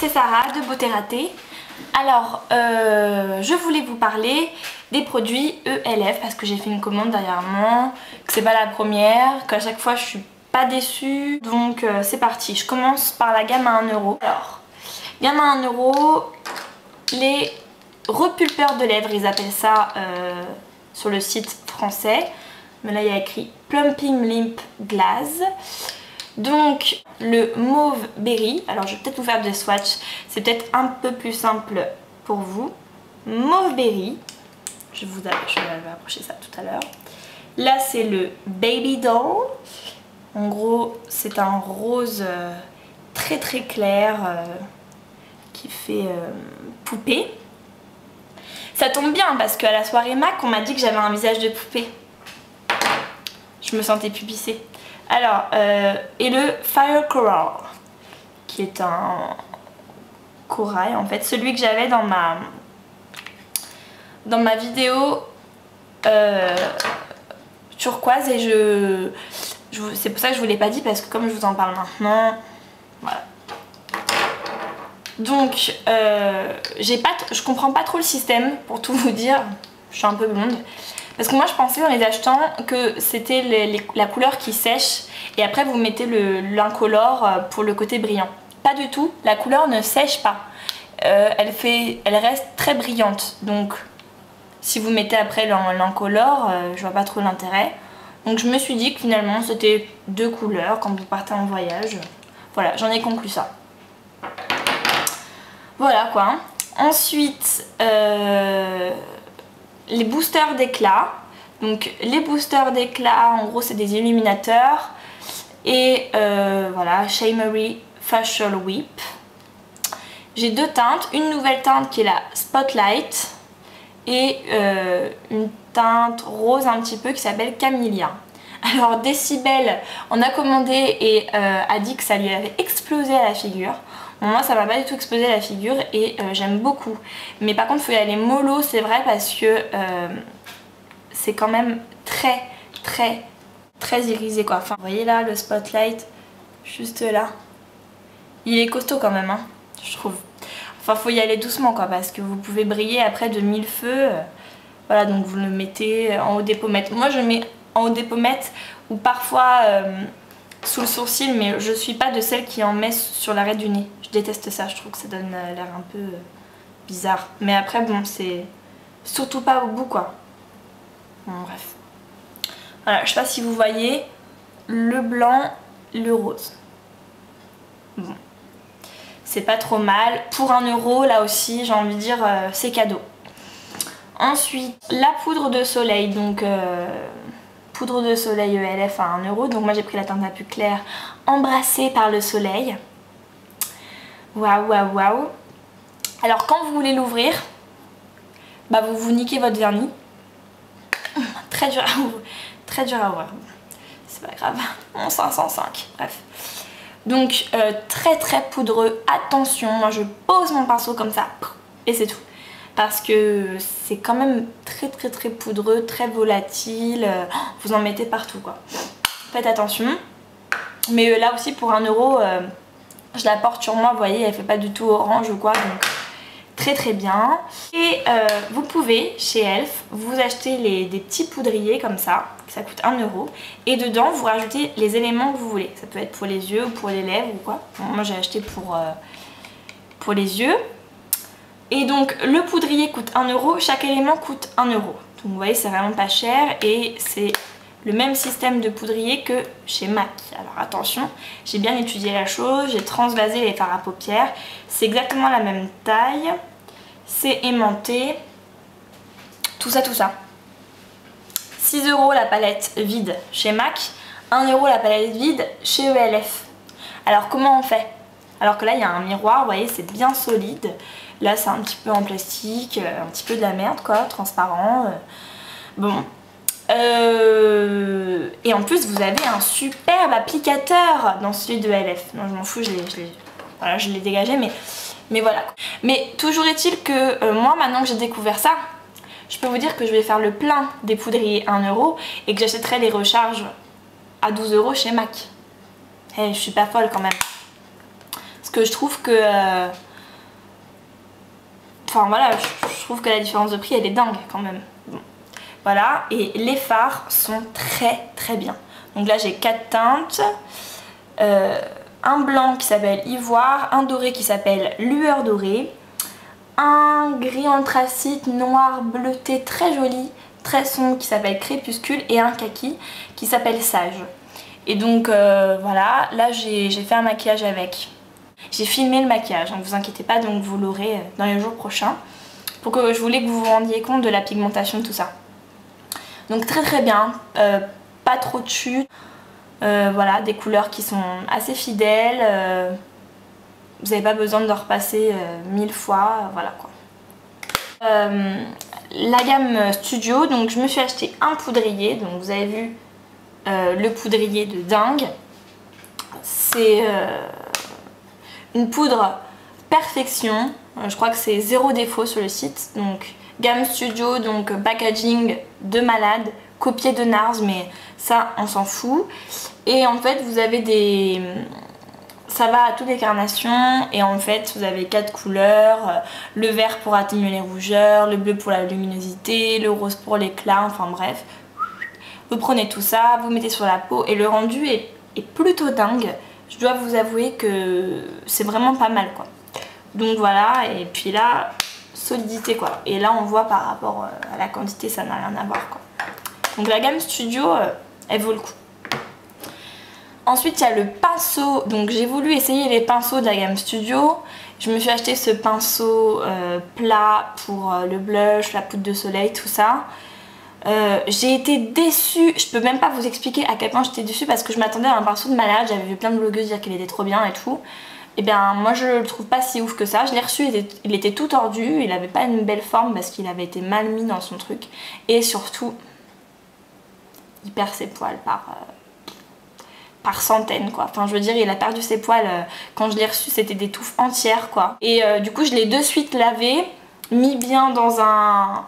c'est Sarah de Beauté Ratée. Alors, je voulais vous parler des produits ELF parce que j'ai fait une commande dernièrement, que c'est pas la première, qu'à chaque fois je suis pas déçue. Donc c'est parti, je commence par la gamme à 1 €. Alors, gamme à 1 €, les repulpeurs de lèvres, ils appellent ça sur le site français. Mais là il y a écrit Plumping Lip Glaze. Donc le mauve berry, alors je vais peut-être vous faire des swatchs, c'est peut-être un peu plus simple pour vous. Mauve berry, je vais approcher ça tout à l'heure. Là c'est le baby doll, en gros c'est un rose très très clair qui fait poupée. Ça tombe bien parce qu'à la soirée MAC on m'a dit que j'avais un visage de poupée. Je me sentais pupissée. Alors, et le Fire Coral, qui est un corail en fait, celui que j'avais dans ma vidéo turquoise, et c'est pour ça que je vous l'ai pas dit parce que comme je vous en parle maintenant, voilà. Donc, je comprends pas trop le système pour tout vous dire, je suis un peu blonde. Parce que moi je pensais en les achetant que c'était la couleur qui sèche et après vous mettez l'incolore pour le côté brillant. Pas du tout, la couleur ne sèche pas. Elle reste très brillante. Donc si vous mettez après l'incolore, je vois pas trop l'intérêt. Donc je me suis dit que finalement c'était deux couleurs quand vous partez en voyage. Voilà, j'en ai conclu ça. Voilà quoi. Ensuite, les boosters d'éclat. Donc les boosters d'éclat, en gros c'est des illuminateurs. Et voilà, Shimmery Facial Whip. J'ai deux teintes, une nouvelle teinte qui est la Spotlight et une teinte rose un petit peu qui s'appelle Camellia. Alors Decibel en a commandé et a dit que ça lui avait explosé à la figure. Bon, moi ça m'a pas du tout explosé à la figure et j'aime beaucoup. Mais par contre il faut y aller mollo, c'est vrai, parce que c'est quand même très irisé quoi. Enfin, vous voyez là le Spotlight, juste là. Il est costaud quand même, hein, je trouve. Enfin, faut y aller doucement quoi, parce que vous pouvez briller après de 1000 feux. Voilà, donc vous le mettez en haut des pommettes. Moi je le mets en haut des pommettes ou parfois sous le sourcil, mais je suis pas de celle qui en met sur l'arrêt du nez. Je déteste ça, je trouve que ça donne l'air un peu bizarre. Mais après bon, c'est surtout pas au bout quoi. Bon, bref. Voilà, je sais pas si vous voyez le blanc, le rose. Bon. C'est pas trop mal. Pour 1 € là aussi, j'ai envie de dire, c'est cadeau. Ensuite, la poudre de soleil. Donc, poudre de soleil ELF à 1 €. Donc moi j'ai pris la teinte la plus claire, embrassée par le soleil. Waouh, waouh, waouh. Alors quand vous voulez l'ouvrir, bah vous niquez votre vernis. Très dur à ouvrir. Très dur à ouvrir. C'est pas grave. Mon 505. Bref. Donc très poudreux. Attention, moi je pose mon pinceau comme ça et c'est tout. Parce que c'est quand même très poudreux, très volatile. Vous en mettez partout quoi. Faites attention. Mais là aussi pour 1 €, je la porte sur moi, vous voyez, elle fait pas du tout orange ou quoi. Donc très bien. Et vous pouvez chez Elf vous acheter des petits poudriers comme ça coûte 1 €, et dedans vous rajoutez les éléments que vous voulez. Ça peut être pour les yeux ou pour les lèvres ou quoi. Bon, moi j'ai acheté pour les yeux. Et donc le poudrier coûte 1 €, chaque élément coûte 1 €. Donc vous voyez, c'est vraiment pas cher et c'est le même système de poudrier que chez MAC. Alors attention, j'ai bien étudié la chose, j'ai transvasé les fards à paupières, c'est exactement la même taille, c'est aimanté, tout ça. 6 € la palette vide chez MAC, 1 € la palette vide chez ELF. Alors comment on fait? Alors que là il y a un miroir, vous voyez, c'est bien solide. Là c'est un petit peu en plastique, un petit peu de la merde quoi, transparent. Bon. Et en plus vous avez un superbe applicateur dans celui de ELF. Non, je m'en fous, je l'ai dégagé, mais voilà. Mais toujours est-il que moi maintenant que j'ai découvert ça, je peux vous dire que je vais faire le plein des poudriers 1 € et que j'achèterai les recharges à 12 € chez MAC. Je suis pas folle quand même. Parce que je trouve que enfin voilà, je trouve que la différence de prix elle est dingue quand même. Bon. Voilà, et les fards sont très bien. Donc là j'ai 4 teintes, un blanc qui s'appelle Ivoire, un doré qui s'appelle Lueur Dorée, un gris anthracite noir bleuté très joli, très sombre qui s'appelle Crépuscule, et un kaki qui s'appelle Sage. Et donc voilà, là j'ai fait un maquillage avec. J'ai filmé le maquillage, ne vous inquiétez pas, donc vous l'aurez dans les jours prochains. Pour que je voulais que vous vous rendiez compte de la pigmentation de tout ça. Donc très bien, pas trop de chute. Voilà, des couleurs qui sont assez fidèles. Vous n'avez pas besoin de repasser 1000 fois, voilà quoi. La gamme Studio, donc je me suis acheté un poudrier, donc vous avez vu le poudrier de dingue. C'est une poudre perfection, je crois que c'est 0 défaut sur le site. Donc gamme Studio, donc packaging de malade, copié de NARS, mais ça on s'en fout. Et en fait vous avez des... ça va à toutes les carnations, et en fait vous avez 4 couleurs, le vert pour atténuer les rougeurs, le bleu pour la luminosité, le rose pour l'éclat, enfin bref. Vous prenez tout ça, vous mettez sur la peau, et le rendu est plutôt dingue. Je dois vous avouer que c'est vraiment pas mal quoi. Donc voilà, et puis là, solidité quoi. Et là on voit par rapport à la quantité, ça n'a rien à voir quoi. Donc la gamme Studio, elle vaut le coup. Ensuite il y a le pinceau, donc j'ai voulu essayer les pinceaux de la gamme Studio. Je me suis acheté ce pinceau plat pour le blush, la poudre de soleil, tout ça. J'ai été déçue, je peux même pas vous expliquer à quel point j'étais déçue, parce que je m'attendais à un pinceau de malade, j'avais vu plein de blogueuses dire qu'il était trop bien et tout. Et bien moi je le trouve pas si ouf que ça, je l'ai reçu, il était tout tordu, il avait pas une belle forme parce qu'il avait été mal mis dans son truc. Et surtout, il perd ses poils par centaines quoi. Enfin je veux dire, il a perdu ses poils, quand je l'ai reçu c'était des touffes entières quoi. Et du coup je l'ai de suite lavé, mis bien dans un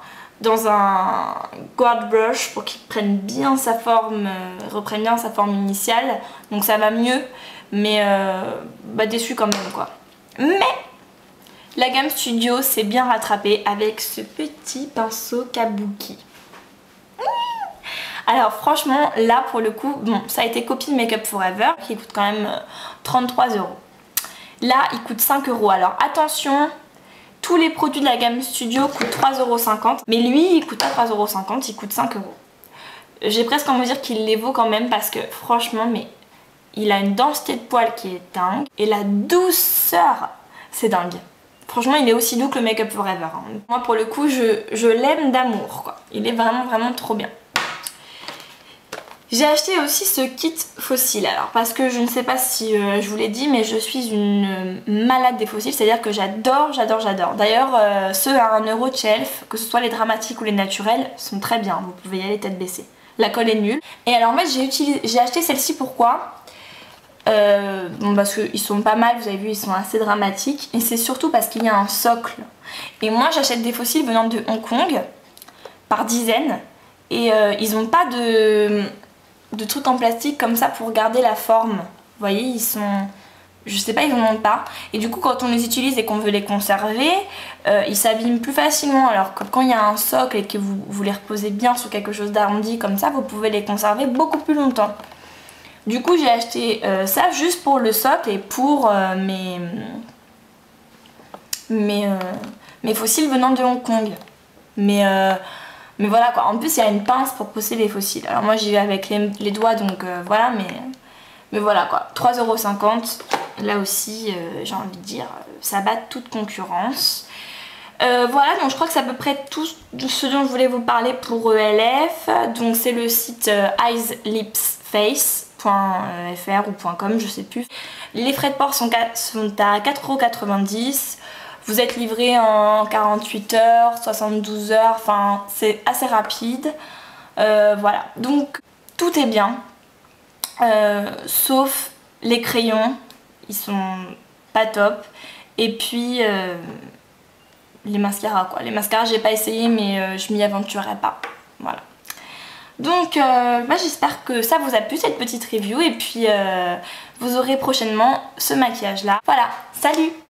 guard brush pour qu'il prenne bien sa forme, reprenne bien sa forme initiale. Donc ça va mieux, mais déçu quand même quoi. Mais la gamme Studio s'est bien rattrapée avec ce petit pinceau kabuki. Alors franchement là pour le coup, bon ça a été copié de Make Up Forever qui coûte quand même 33 €. Là il coûte 5 €. Alors attention, tous les produits de la gamme Studio coûtent 3,50 €, mais lui il coûte pas 3,50 €, il coûte 5 €. J'ai presque envie de dire qu'il les vaut quand même, parce que franchement mais il a une densité de poils qui est dingue, et la douceur c'est dingue. Franchement il est aussi doux que le Make Up Forever hein. Moi pour le coup je l'aime d'amour quoi, il est vraiment trop bien. J'ai acheté aussi ce kit fossile, alors parce que je ne sais pas si je vous l'ai dit, mais je suis une malade des fossiles, c'est-à-dire que j'adore. D'ailleurs ceux à 1 € de chez Elf, que ce soit les dramatiques ou les naturels, sont très bien, vous pouvez y aller tête baissée. La colle est nulle. Et alors en fait j'ai acheté celle-ci, pourquoi bon parce qu'ils sont pas mal, vous avez vu ils sont assez dramatiques, et c'est surtout parce qu'il y a un socle. Et moi j'achète des fossiles venant de Hong Kong, par dizaines, et ils n'ont pas de trucs en plastique comme ça pour garder la forme. Vous voyez, ils sont... je sais pas, ils en ont pas. Et du coup, quand on les utilise et qu'on veut les conserver, ils s'abîment plus facilement. Alors que quand il y a un socle et que vous les reposez bien sur quelque chose d'arrondi comme ça, vous pouvez les conserver beaucoup plus longtemps. Du coup, j'ai acheté ça juste pour le socle et pour mes fossiles venant de Hong Kong. Mais voilà quoi, en plus il y a une pince pour pousser les fossiles. Alors moi j'y vais avec les doigts, donc voilà, mais voilà quoi. 3,50 €, là aussi j'ai envie de dire, ça bat toute concurrence. Voilà, donc je crois que c'est à peu près tout ce dont je voulais vous parler pour ELF. Donc c'est le site eyes-lips-face.fr ou .com, je sais plus. Les frais de port sont à 4,90 €. Vous êtes livré en 48 heures, 72 heures, enfin c'est assez rapide. Voilà, donc tout est bien, sauf les crayons, ils sont pas top. Et puis les mascaras quoi. Les mascaras j'ai pas essayé, mais je m'y aventurerai pas. Voilà. Donc j'espère que ça vous a plu cette petite review, et puis vous aurez prochainement ce maquillage là. Voilà, salut!